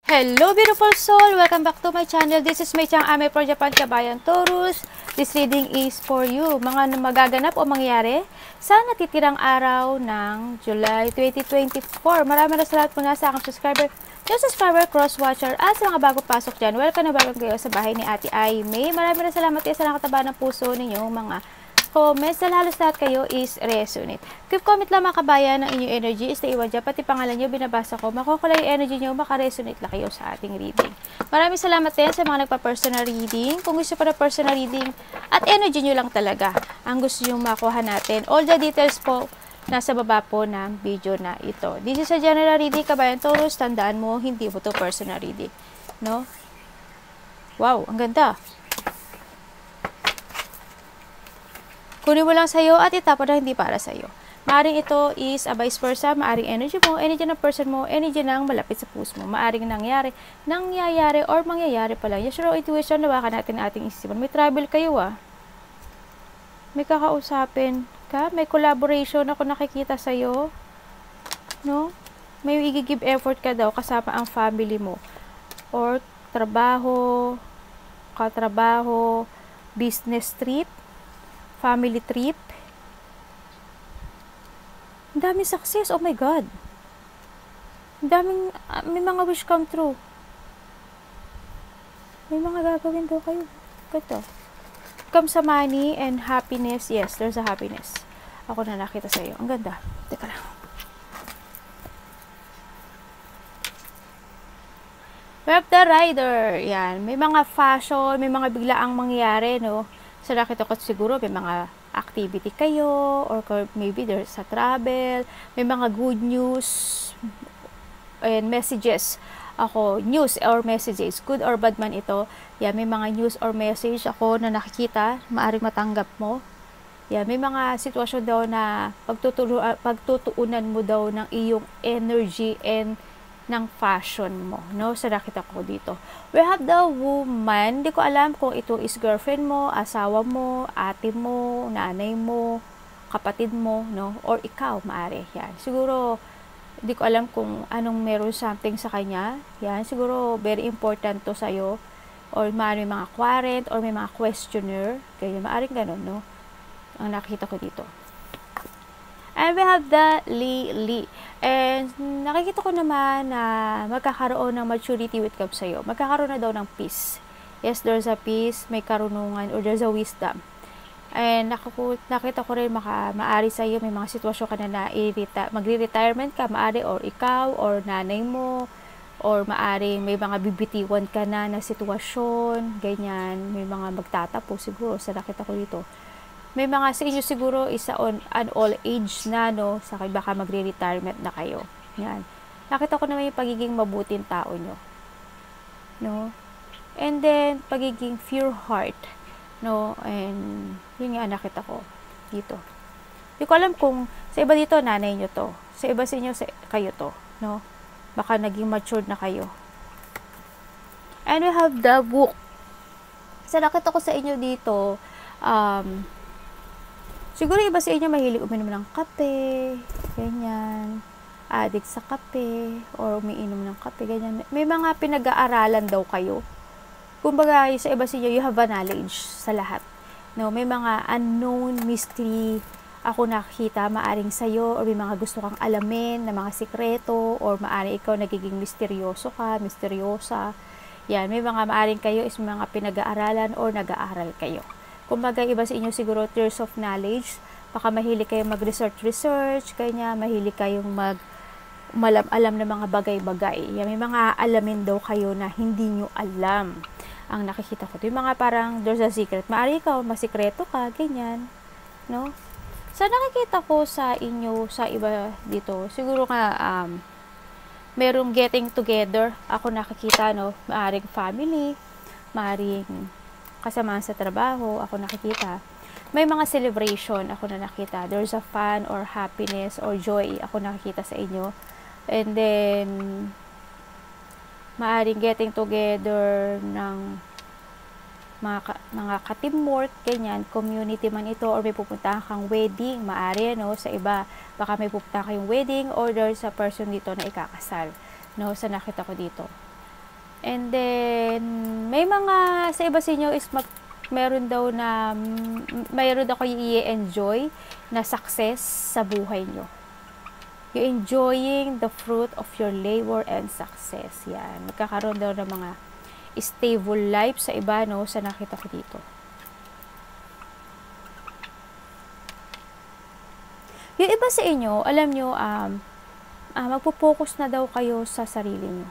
Hello beautiful soul! Welcome back to my channel. This is May Chang Ame for Japan Kabayan Taurus. This reading is for you. Mga magaganap o mangyayari sa natitirang araw ng July 2024. Maraming salamat po na sa aking subscriber, yung subscriber, cross-watcher, at sa mga bago pasok dyan. Welcome na bago kayo sa bahay ni Ate Ai May. Maraming salamat kayo sa nakataba ng puso ninyong mga comments na halos lahat kayo is resonate. Keep comment lang mga kabayan ng inyong energy is na iwan dyan. Pati pangalan nyo binabasa ko. Makukulay yung energy nyo, makaresonate lang kayo sa ating reading. Maraming salamat din sa mga nagpa-personal reading. Kung gusto pa na personal reading at energy nyo lang talaga ang gusto nyo makuha natin. All the details po nasa baba po ng video na ito. This is a general reading, kabayan Taurus. Tandaan mo, hindi mo to personal reading. No? Wow, ang ganda. Kunin mo lang sa'yo at itapon na hindi para sa'yo. Maaring ito is a vice versa. Maaring energy mo, energy ng person mo, energy ng malapit sa puso mo. Maaring nangyayari, or mangyayari pala. Yes, raw intuition, nawakan natin ating isipan. May travel kayo May kakausapin ka. May collaboration ako nakikita sa'yo. No? May i-give effort ka daw kasama ang family mo. Or trabaho, katrabaho, business trip, family trip. Ang daming success. Oh my God. Ang daming, may mga wish come true. May mga gagawin daw kayo. Ito. Come sa money and happiness. Yes, there's a happiness. Ako na nakita sa iyo. Ang ganda. Teka lang. We have the rider. Yan. May mga fashion, may mga biglaang mangyayari, no? So, nakita ko siguro may mga activity kayo or maybe there's a travel, may mga good news and messages. Ako, news or messages, good or bad man ito. Yan, may mga news or message ako na nakikita, maaring matanggap mo. Yan, may mga sitwasyon daw na pagtutuunan mo daw ng iyong energy and ng fashion mo, no? So, nakita ko dito. We have the woman. Hindi ko alam kung ito is girlfriend mo, asawa mo, ate mo, nanay mo, kapatid mo, no? Or ikaw, maaari. Yan. Siguro, hindi ko alam kung anong meron something sa kanya. Yan. Siguro, very important to sa'yo. Or maaari may mga quarrant, or may mga questioner. Kaya maaaring ganun, no? Ang nakita ko dito. And we have the Lily. And nakikita ko naman na magkakaroon ng maturity with God sa'yo. Magkakaroon na daw ng peace. Yes, there's a peace, may karunungan, or there's a wisdom. And nakita ko rin maari sa'yo, may mga sitwasyon ka na magre-retirement ka, maari, or ikaw, or nanay mo, or maari may mga bibitiwan ka na sitwasyon, ganyan, may mga magtatapos siguro, sa nakita ko dito. May mga sa inyo siguro isa on an all age na, no? Sa baka magre-retirement na kayo. Yan. Nakita ko naman yung pagiging mabuting tao nyo. No? And then, pagiging pure heart. No? And, yun nga nakita ko dito. Hindi ko alam kung sa iba dito, nanay nyo to. Sa iba sa inyo, kayo to. No? Baka naging matured na kayo. And we have the book. Sa nakita ko sa inyo dito, siguro iba sa inyo mahilig uminom ng kape, ganyan, addict sa kape, or umiinom ng kape, ganyan. May mga pinag-aaralan daw kayo. Kumbaga, sa iba sa inyo, you have a knowledge sa lahat. No, may mga unknown mystery ako nakita, maaring sa'yo, or may mga gusto kang alamin na mga sikreto, or maaring ikaw nagiging misteryoso ka, misteryosa. Yan, may mga maaring kayo is mga pinag-aaralan or nag-aaral kayo. Kumbaga, iba sa inyo siguro tears of knowledge. Baka mahilig kayong mag-research, kanya mahilig kayong alam ng mga bagay-bagay. May mga alamin daw kayo na hindi nyo alam. Ang nakikita ko. Yung mga parang there's a secret. Maari ikaw, masikreto ka, ganyan. No? So, nakikita ko sa inyo, sa iba dito, siguro nga, merong getting together. Ako nakikita, no? Maaring family, maaring kasama sa trabaho, ako nakikita. May mga celebration, ako na nakita. There's a fun or happiness or joy, ako nakikita sa inyo. And then, maaring getting together ng mga ka-teamwork, ganyan, community man ito, or may pupuntahan kang wedding, maari, no, sa iba, baka may pupuntahan kayong wedding, or there's a person dito na ikakasal, no, sa nakita ko dito. And then, may mga, sa iba sa inyo is mayroon daw kayo i-enjoy na success sa buhay nyo. You enjoying the fruit of your labor and success. Yan. Magkakaroon daw ng mga stable life sa iba, no? Sa nakita ko dito. Yung iba sa inyo, alam nyo, magpo-focus na daw kayo sa sarili nyo.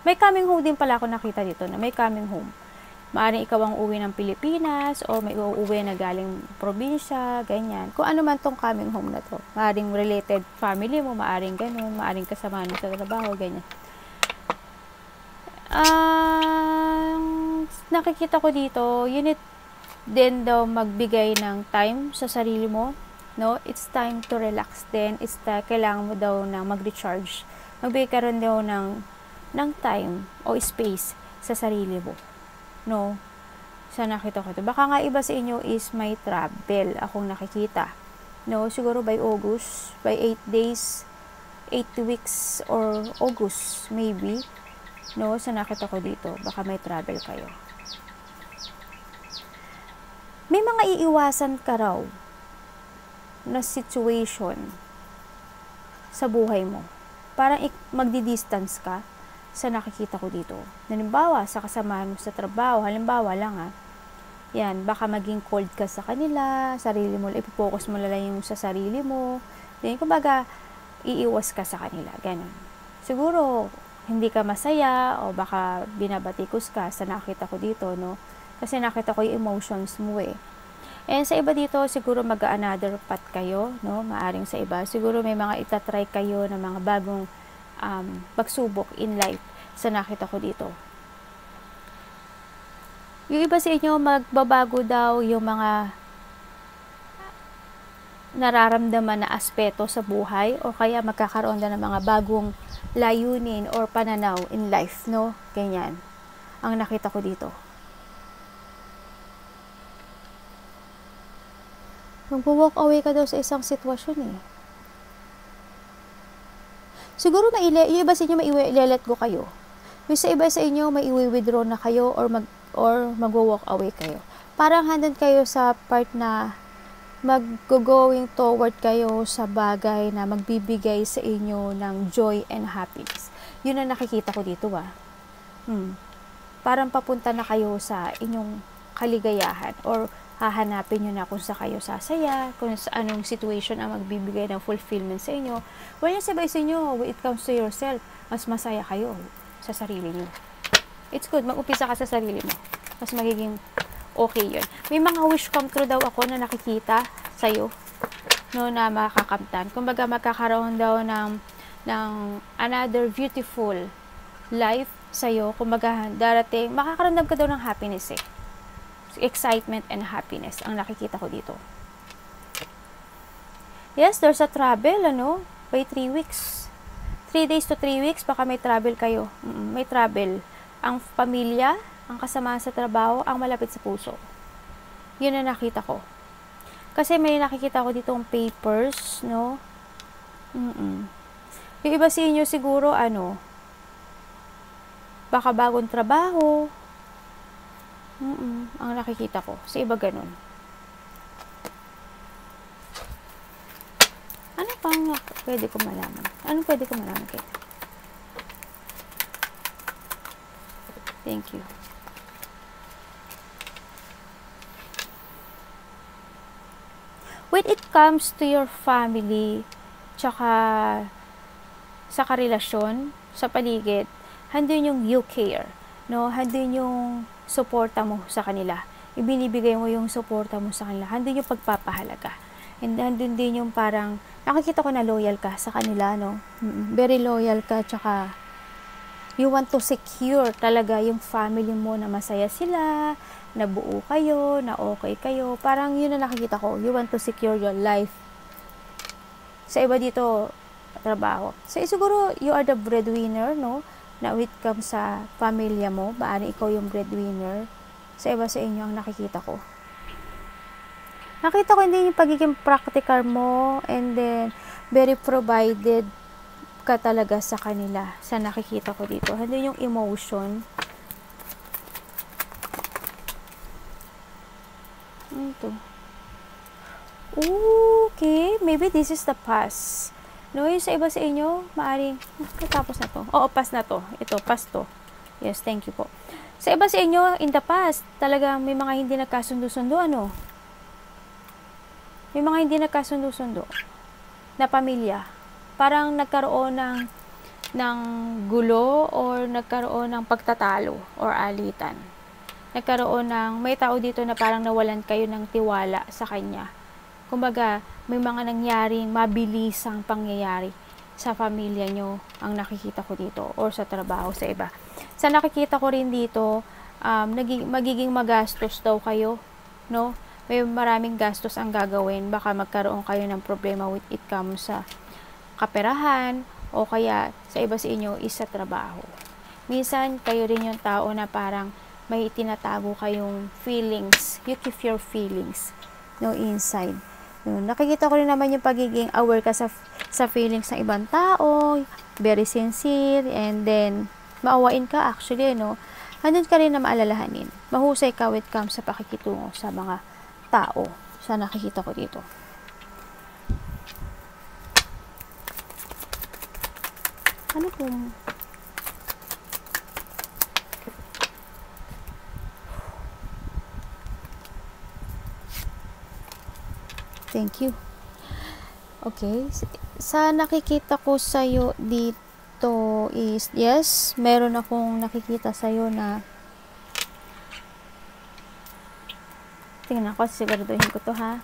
May coming home din pala ako nakita dito na may coming home. Maaring ikaw ang uwi ng Pilipinas o may uuwi na galing probinsya, ganyan. Kung ano man tong coming home na to. Maaring related family mo, maaring ganun, maaring kasama mo sa trabaho, ganyan. Nakikita ko dito, you need din daw magbigay ng time sa sarili mo. No, it's time to relax din. Kailangan mo daw na mag-recharge. Magbigay ka rin daw ng time o space sa sarili mo. No, sa nakita ko ito. Baka nga iba sa inyo is may travel akong nakikita. No, siguro by August, by 8 days, 8 weeks, or August, maybe. No, sa nakita ko dito. Baka may travel kayo. May mga iiwasan ka raw na situation sa buhay mo. Parang magdi-distance ka sa nakikita ko dito. Halimbawa, sa kasamahan mo sa trabaho, halimbawa lang yan, baka maging cold ka sa kanila, sarili mo, ipo-focus mo lang yung sa sarili mo. Then, kumbaga, iiwas ka sa kanila, ganun. Siguro, hindi ka masaya, o baka binabatikos ka sa nakita ko dito, no? Kasi nakita ko yung emotions mo And sa iba dito, siguro mag-another path kayo, no? Maaring sa iba. Siguro may mga itatry kayo ng mga bagong pagsubok in life sa nakita ko dito. Yung iba sa inyo, magbabago daw yung mga nararamdaman na aspeto sa buhay o kaya magkakaroon na ng mga bagong layunin or pananaw in life, no? Ganyan. Ang nakita ko dito. Mag-walk away ka daw sa isang sitwasyon Siguro yung iba sa inyo mai-let go kayo. Yung sa iba sa inyo mai-withdraw na kayo or mag-walk away kayo. Parang handon kayo sa part na mag-going toward kayo sa bagay na magbibigay sa inyo ng joy and happiness. Yun ang nakikita ko dito Parang papunta na kayo sa inyong kaligayahan or hahanapin nyo na kung sa kayo sasaya, kung sa anong situation ang magbibigay ng fulfillment sa inyo. When yung sabay sa inyo, when it comes to yourself, mas masaya kayo sa sarili nyo. It's good, mag-upisa ka sa sarili mo. Mas magiging okay yun. May mga wish come true daw ako na nakikita sa'yo, no, na makakamtan. Kumbaga, magkakaroon daw ng another beautiful life sa'yo. Kumbaga, darating, makakaramdam ka daw ng happiness excitement and happiness ang nakikita ko dito. Yes, there's a travel, by 3 weeks. 3 days to 3 weeks, baka may travel kayo. May travel. Ang pamilya, ang kasama sa trabaho, ang malapit sa puso. Yun ang nakita ko. Kasi may nakikita ko ditong papers, no? Yung iba sa inyo siguro, baka bagong trabaho, ang nakikita ko. Sa iba ganun. Ano pang pwede ko malaman? Anong pwede ko malaman kayo? Thank you. When it comes to your family, tsaka sa karelasyon, sa paligid, handun yung you care. No? Handun yung suporta mo sa kanila. Ibinibigay mo yung suporta mo sa kanila. Handun yung pagpapahalaga. And handun din yung parang, nakikita ko na loyal ka sa kanila, no? Very loyal ka, tsaka you want to secure talaga yung family mo na masaya sila, na buo kayo, na okay kayo. Parang yun na nakikita ko. You want to secure your life. Sa iba dito, trabaho. So, siguro, you are the breadwinner, no? Na when it comes sa pamilya mo, maaari ikaw yung breadwinner. Sa iba sa inyo ang nakikita ko. Nakita ko hindi yung pagiging practical mo and then very provided ka talaga sa kanila. Sa nakikita ko dito. Hindi yung emotion Ano to? Okay, maybe this is the past. No, yung sa iba sa inyo, maaring, tapos na to. Oo, past na to. Ito, past to. Yes, thank you po. Sa iba sa inyo, in the past, talagang may mga hindi nagkasundo-sundo, ano? May mga hindi nagkasundo-sundo na pamilya. Parang nagkaroon ng gulo or nagkaroon ng pagtatalo or alitan. Nagkaroon ng, may tao dito na parang nawalan kayo ng tiwala sa kanya. Kumbaga, may mga nangyaring mabilisang pangyayari sa pamilya nyo ang nakikita ko dito or sa trabaho sa iba. Sa nakikita ko rin dito, magiging magastos daw kayo, no? May maraming gastos ang gagawin. Baka magkaroon kayo ng problema with it comes sa kaperahan o kaya sa iba sa inyo is sa trabaho. Minsan, kayo rin yung tao na parang may tinatago kayong feelings. You keep your feelings, no, inside. No, nakikita ko rin naman yung pagiging aware ka sa feelings ng ibang tao, very sincere, and then maawain ka actually, no. Andun ka rin na maalalahanin. Mahusay ka with comes sa pakikitungo sa mga tao. Sa nakikita ko dito. Ano kung thank you. Okay. Sa nakikita ko sa'yo dito is, yes, meron akong nakikita sa'yo na tingnan ko, siguraduhin ko to, ha.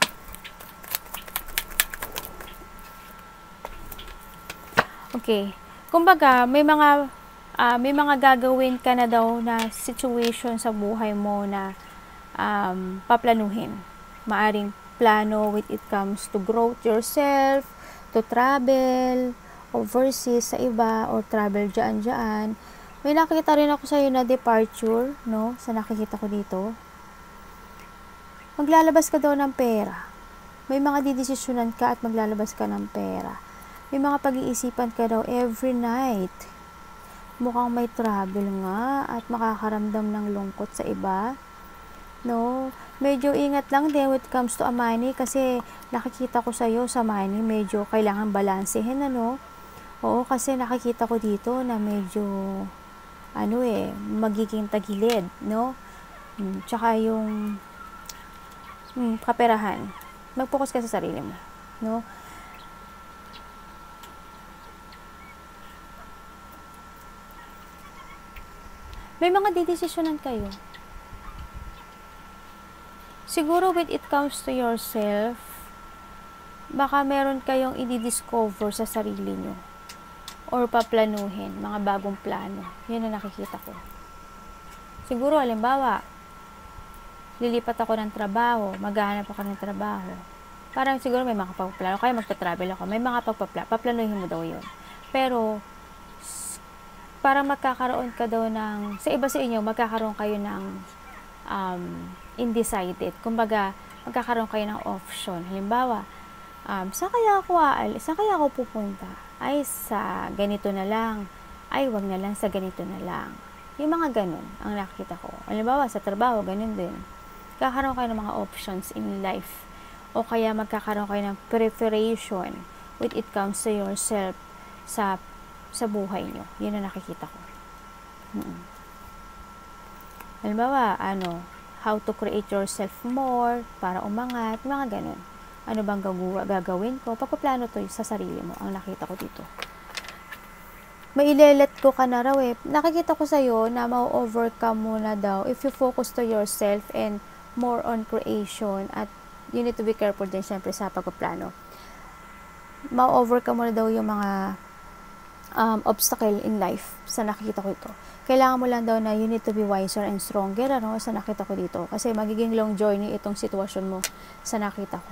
Okay. Kumbaga, may mga gagawin ka na daw na situation sa buhay mo na paplanuhin. Maaring plano with it comes to growth yourself, to travel overseas sa iba, or travel dyan. May nakikita rin ako sa'yo na departure, no? Sa nakikita ko dito. Maglalabas ka daw ng pera. May mga didesisyonan ka at maglalabas ka ng pera. May mga pag-iisipan ka daw every night. Mukhang may travel nga at makakaramdam ng lungkot sa iba. No, medyo ingat lang din when it comes to a money kasi nakikita ko sa'yo sa money, medyo kailangan balansehin, ano? Oo, kasi nakikita ko dito na medyo, magiging tagilid, no? Tsaka yung kaperahan. Mag-focus ka sa sarili mo, no? May mga didesisyonan kayo. Siguro when it comes to yourself, baka meron kayong i-discover sa sarili nyo. Or paplanuhin, mga bagong plano. Yan ang nakikita ko. Siguro, halimbawa, lilipat ako ng trabaho, maghahanap ako ng trabaho. Parang siguro may mga pagpaplano, kaya magta-travel ako. May mga paplanuhin mo daw yun. Pero, parang magkakaroon ka daw ng, sa iba sa inyo, magkakaroon kayo ng undecided. Kumbaga, magkakaroon kayo ng option. Halimbawa, saan kaya ako aalis? Saan kaya ako pupunta? Ay, sa ganito na lang. Ay, wag na lang sa ganito na lang. Yung mga ganun, ang nakikita ko. Halimbawa, sa trabaho, ganun din. Magkakaroon kayo ng mga options in life. O kaya magkakaroon kayo ng preparation when it comes to yourself sa buhay nyo. Yun ang nakikita ko. Halimbawa, how to create yourself more para umangat, mga ganun. Ano bang gagawin ko? Papaplano to sa sarili mo. Ang nakita ko dito. Mailelet ko ka na raw eh. Nakikita ko sa'yo na ma-overcome mo na daw if you focus to yourself and more on creation, at you need to be careful din syempre sa pagpaplano. Ma-overcome mo na daw yung mga obstacle in life sa nakikita ko ito. Kailangan mo lang daw na you need to be wiser and stronger, sa nakita ko dito. Kasi magiging long journey itong sitwasyon mo sa nakita ko.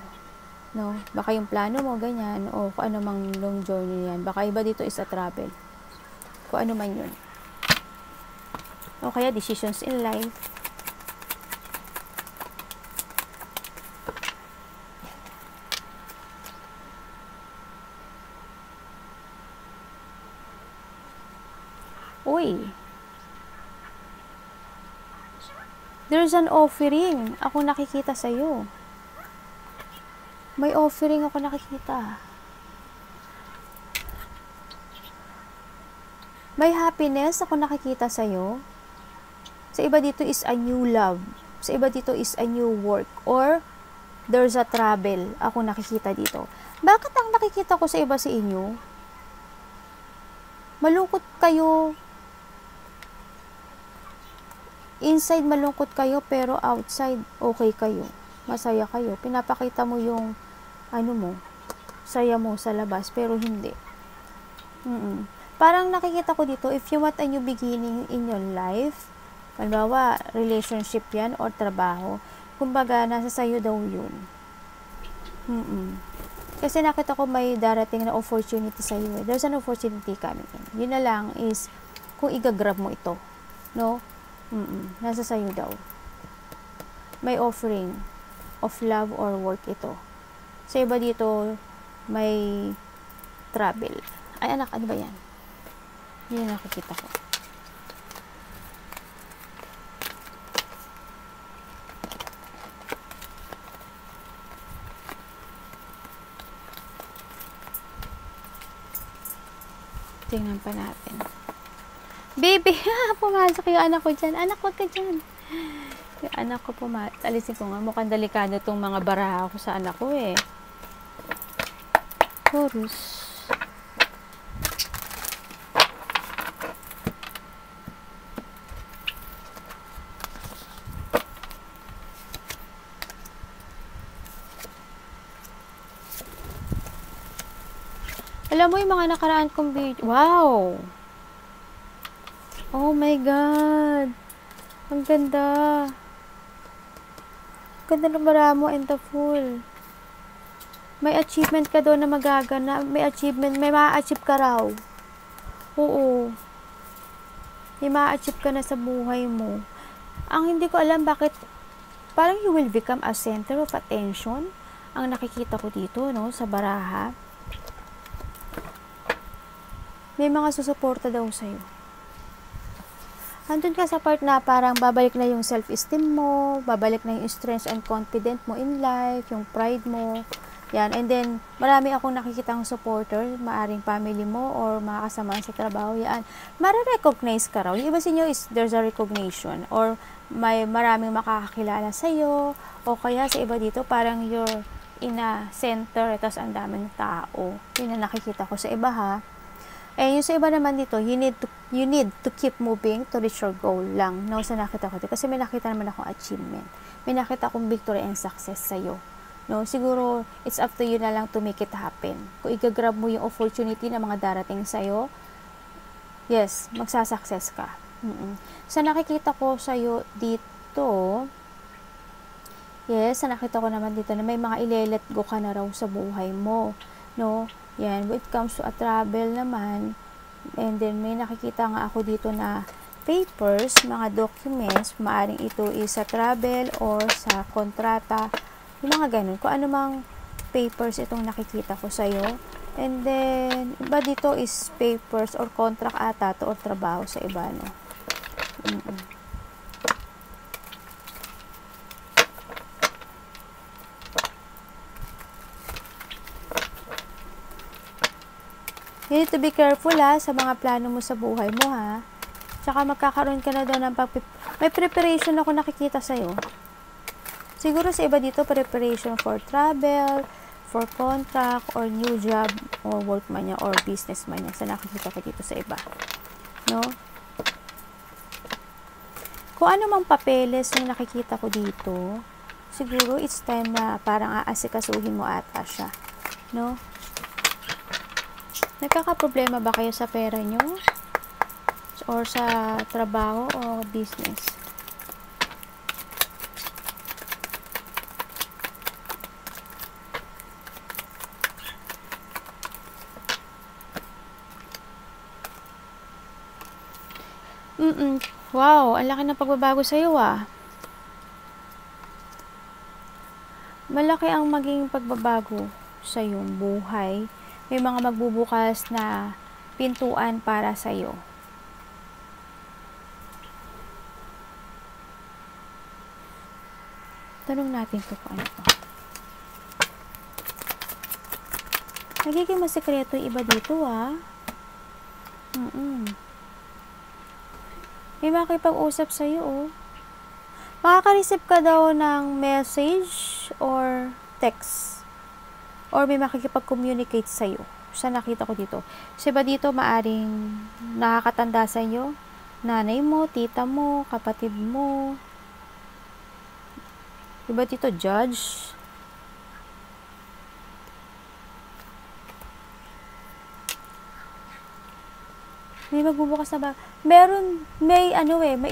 No? Baka yung plano mo, ganyan, o kung ano mang long journey yan. Baka iba dito is a travel. Kung ano man yun. O kaya decisions in life. Uy. There's an offering. Ako nakikita sa'yo. May offering ako nakikita. May happiness ako nakikita sa'yo. Sa iba dito is a new love. Sa iba dito is a new work. Or, there's a travel. Ako nakikita dito. Bakit ang nakikita ko sa iba sa inyo? Malungkot kayo. Inside malungkot kayo, pero outside okay kayo. Masaya kayo. Pinapakita mo yung saya mo sa labas, pero hindi. Parang nakikita ko dito, if you want a new beginning in your life, halimbawa, relationship yan or trabaho, kumbaga, nasa sayo daw yun. Kasi nakita ko may darating na opportunity sa'yo. There's an opportunity coming in. Yun na lang is, kung igagrab mo ito. No? Nasa sayo daw. May offering of love or work ito. Sa iba dito, may travel. Ay anak, ano ba yan? Yun ang nakikita ko. Tingnan pa natin. Baby, pumasok yung anak ko dyan. Anak, wag ka dyan. Yung anak ko pumasok. Alisin ko nga, mukhang delikado itong mga baraha ko sa anak ko eh. Taurus. Alam mo yung mga nakaraan kong video. Wow! Oh my God! Ang ganda! Ganda ng bara mo and the Fool. May achievement ka doon na magagana. May achievement. May ma-achieve ka raw. Oo. May ma-achieve ka na sa buhay mo. Ang hindi ko alam bakit parang you will become a center of attention. Ang nakikita ko dito, no, sa baraha. May mga susuporta daw sa'yo. Andun ka sa part na parang babalik na yung self-esteem mo, babalik na yung strength and confidence mo in life, yung pride mo. Yan. And then, marami akong nakikitang supporter, maaring family mo or mga kasamahan sa trabaho. Yan. Mare-recognize ka raw. Yung iba sa inyo is there's a recognition or may maraming makakakilala sa'yo o kaya sa iba dito parang you're in a center tapos ang daming tao. Yun ang nakikita ko sa iba ha. Eh, yung sa iba naman dito, you need to keep moving to reach your goal lang. No, sa nakita ko dito. Kasi may nakita naman akong achievement. May nakita akong victory and success sa'yo. No, siguro, it's up to you na lang to make it happen. Kung igagrab mo yung opportunity na mga darating sa'yo, yes, magsasucess ka. Sa nakikita ko sa'yo dito, yes, sa nakita ko naman dito na may mga ile-let go ka na raw sa buhay mo. No, yan, when it comes to a travel naman, and then may nakikita nga ako dito na papers, mga documents, maaring ito is sa travel or sa kontrata, yung mga ganun. Kung ano mang papers itong nakikita ko sa'yo. And then, iba dito is papers or contract ata to or trabaho sa iba, no? You need to be careful ha, sa mga plano mo sa buhay mo ha. Tsaka magkakaroon ka na daw ng may preparation ako nakikita sa'yo. Siguro sa iba dito, preparation for travel, for contract, or new job, or work man niya, or business man niya. Sa nakikita ko dito sa iba. No? Kung ano mang papeles yung nakikita ko dito, siguro it's time na parang aasikasuhin mo ata siya. No? Nagkakaproblema ba kayo sa pera nyo? Or sa trabaho o business? Wow, ang laki ng pagbabago sa'yo ah. Malaki ang maging pagbabago sa iyong buhay. May mga magbubukas na pintuan para sa iyo. Tanong natin to kung ano to. Nagiging masikreto yung iba dito, May makipag-usap sa'yo, Makaka-receive ka daw ng message or text. Or may makikipag-communicate sa'yo. Siya nakita ko dito. Kasi ba dito maaring nakakatanda sa inyo? Nanay mo, tita mo, kapatid mo. Diba dito, judge? May magbubukas na ba? Meron, may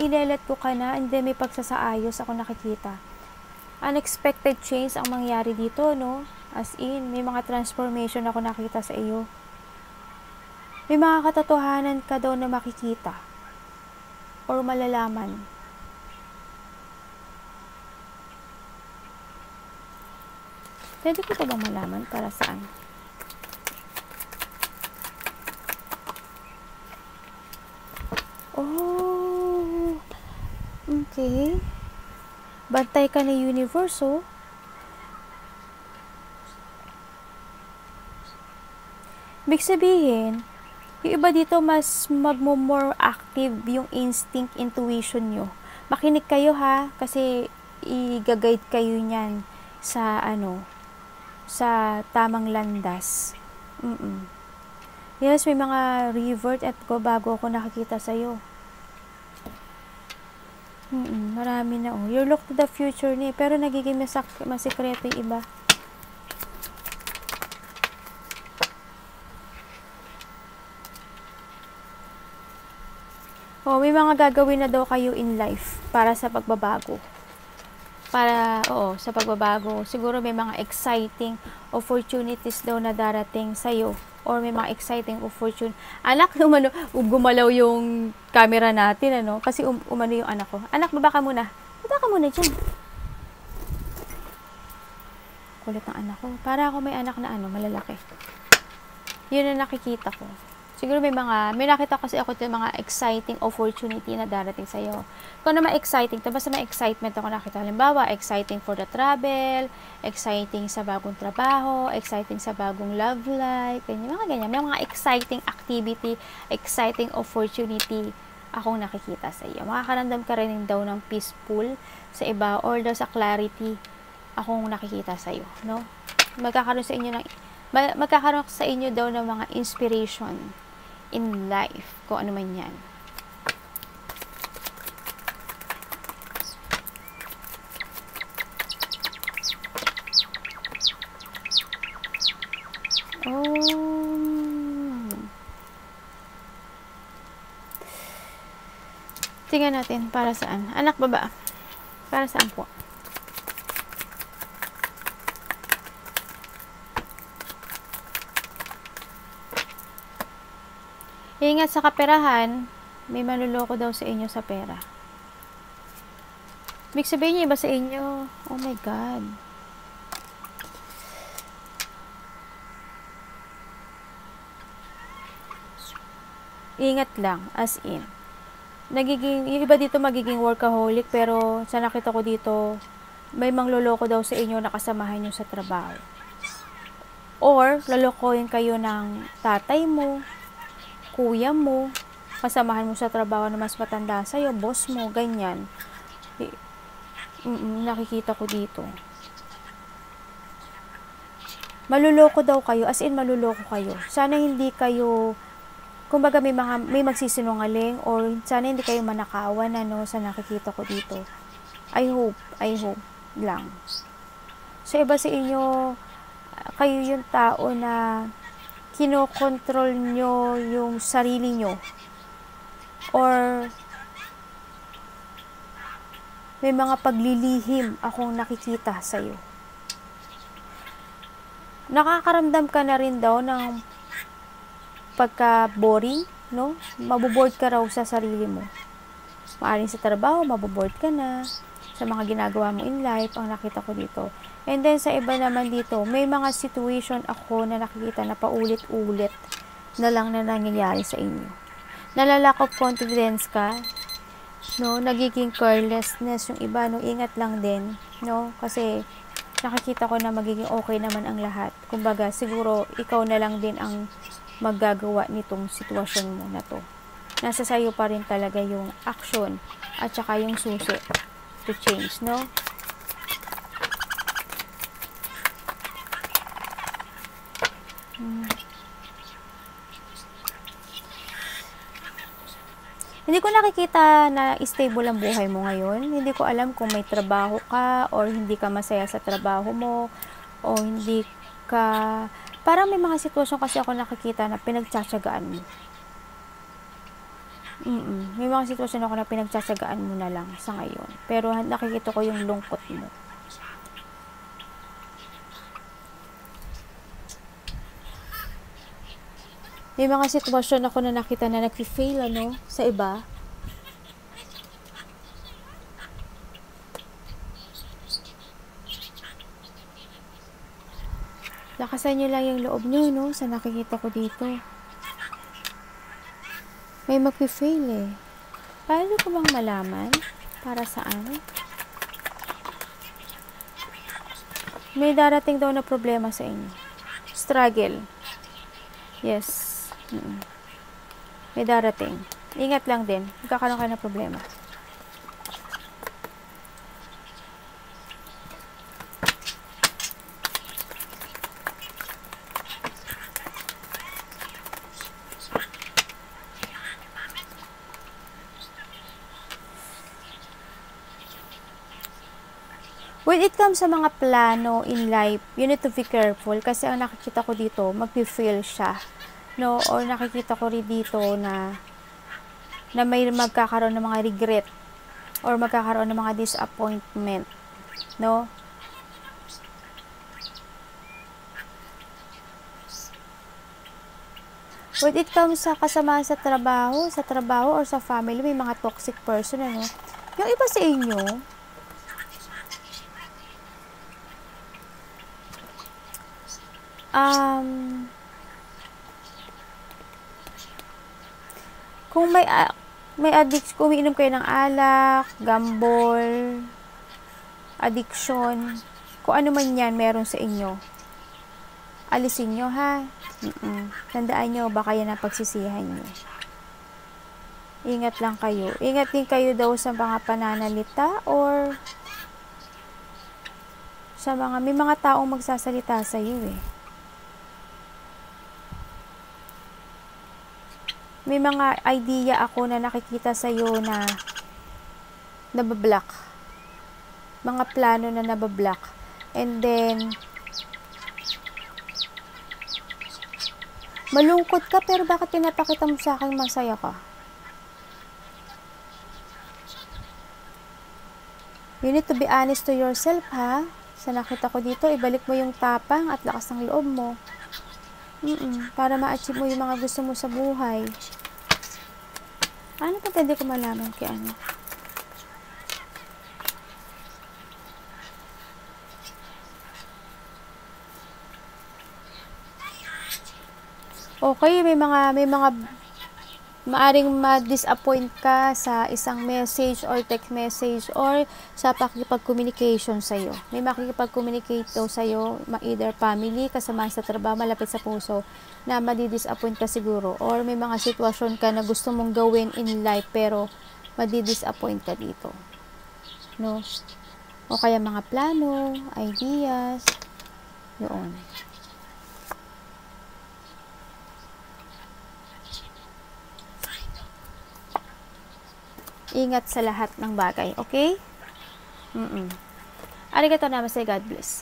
ilelet ko ka na, and then may pagsasaayos ako nakikita. Unexpected change ang mangyari dito, no? As in, may mga transformation ako nakita sa iyo. May mga katotohanan ka daw na makikita or malalaman. Pwede ko ito bang malaman? Para saan? Oh, okay. Bantay ka ni universe, Ibig sabihin, yung iba dito mas more active yung instinct, intuition nyo. Makinig kayo kasi i-guide kayo niyan sa sa tamang landas. Yes, may mga revert at bago ako nakikita sa'yo. Marami na, You look to the future ni, pero nagiging masikreto yung iba. May mga gagawin na daw kayo in life para sa pagbabago. Sa pagbabago. Siguro may mga exciting opportunities daw na darating sa'yo. Or may mga exciting opportunity. Anak, gumalaw yung camera natin, Kasi umano yung anak ko. Anak, baba ka muna. Baba ka muna dyan. Kulit ng anak ko. Para ako may anak na malalaki. Yun ang nakikita ko. Siguro may nakita kasi ako yung mga exciting opportunity na darating sa'yo. Kung naman exciting, basta may excitement ako nakita. Halimbawa, exciting for the travel, exciting sa bagong trabaho, exciting sa bagong love life, mga ganyan. May mga exciting activity, exciting opportunity akong nakikita sa iyo. Makakaramdam ka rin daw ng peaceful sa iba or daw sa clarity akong nakikita sa iyo, no? Magkakaroon sa inyo daw ng mga inspiration in life, kung ano man yan. Tingnan natin para saan. Anak, baba. Para saan po? Ingat sa kaperahan, may manluloko daw sa inyo sa pera. Ibig sabihin niya iba sa inyo. Oh my God. Ingat lang, as in. Yung iba dito magiging workaholic, pero sa nakita ko dito, may mangloloko daw sa inyo na kasamahan nyo sa trabaho. Or, lolokohin kayo ng tatay mo, kuya mo, kasamahan mo sa trabaho na mas matanda sa'yo, boss mo, ganyan. Nakikita ko dito. Maluloko daw kayo, as in maluloko kayo. Sana hindi kayo, kumbaga may magsisinungaling, or sana hindi kayo manakawan, sa nakikita ko dito. I hope lang. So, iba sa inyo, kayo yung tao na kinokontrol nyo yung sarili nyo, or may mga paglilihim akong nakikita sa'yo. Nakakaramdam ka na rin daw ng pagka-boring, no? Maboboard ka raw sa sarili mo. Maaring sa trabaho, maboboard ka na. Sa mga ginagawa mo in life, ang nakita ko dito. And then, sa iba naman dito, may mga situation ako na nakikita na paulit-ulit na lang na nangyayari sa inyo. Nalalack of confidence ka. no, nagiging carelessness yung iba, no, ingat lang din, no, kasi nakikita ko na magiging okay naman ang lahat. Kumbaga, siguro ikaw na lang din ang maggagawa nitong sitwasyon mo na to. Nasa sayo pa rin talaga yung action at saka yung susi to change, no? Hindi ko nakikita na stable ang buhay mo ngayon. Hindi ko alam kung may trabaho ka or hindi ka masaya sa trabaho mo o hindi ka... Parang may mga sitwasyon kasi ako nakikita na pinagtsatsagaan mo. May mga sitwasyon ako na pinagtsatsagaan mo na lang sa ngayon. Pero nakikita ko yung lungkot mo. May mga sitwasyon ako na nakita na nag-fail, ano, sa iba. Lakasan nyo lang yung loob nyo, no, sa nakikita ko dito. May mag-fail eh. Paano ko bang malaman? Para saan? May darating daw na problema sa inyo. Struggle. Yes. May darating. Ingat lang din. Magkakaroon kayo ng problema. When it comes sa mga plano in life, you need to be careful kasi ang nakikita ko dito, mag-fail siya. No, or nakikita ko rin dito na may magkakaroon ng mga regret or magkakaroon ng mga disappointment, no? When it comes sa kasama sa trabaho or sa family, may mga toxic person, ano? Yung iba sa inyo, kung may addiction, kung umiinom kayo ng alak, gambol, addiction, kung ano man yan meron sa inyo, alisin nyo, ha? Tandaan nyo, baka yan ang pagsisihan nyo. Ingat lang kayo. Ingat din kayo daw sa mga pananalita or sa may mga taong magsasalita sa iyo eh. May mga idea ako na nakikita sa iyo na nabablock. Mga plano na nabablock. And then, malungkot ka pero bakit pinapakita mo sa akin masaya ka? You need to be honest to yourself, ha? Sa nakita ko dito, ibalik mo yung tapang at lakas ng loob mo. Para ma-achieve mo yung mga gusto mo sa buhay. Ano pa pwede ko malaman kay ano? Okay, may mga maaring ma-disappoint ka sa isang message or text message or sa pakikipag-communication sa'yo. May makikipag-communicate daw sa'yo, either family, kasama sa trabaho, malapit sa puso, na madi-disappoint ka siguro. Or may mga sitwasyon ka na gusto mong gawin in life pero madi-disappoint ka dito. No? O kaya mga plano, ideas, yun. Ingat sa lahat ng bagay, okay? Arigatou namaste, God bless.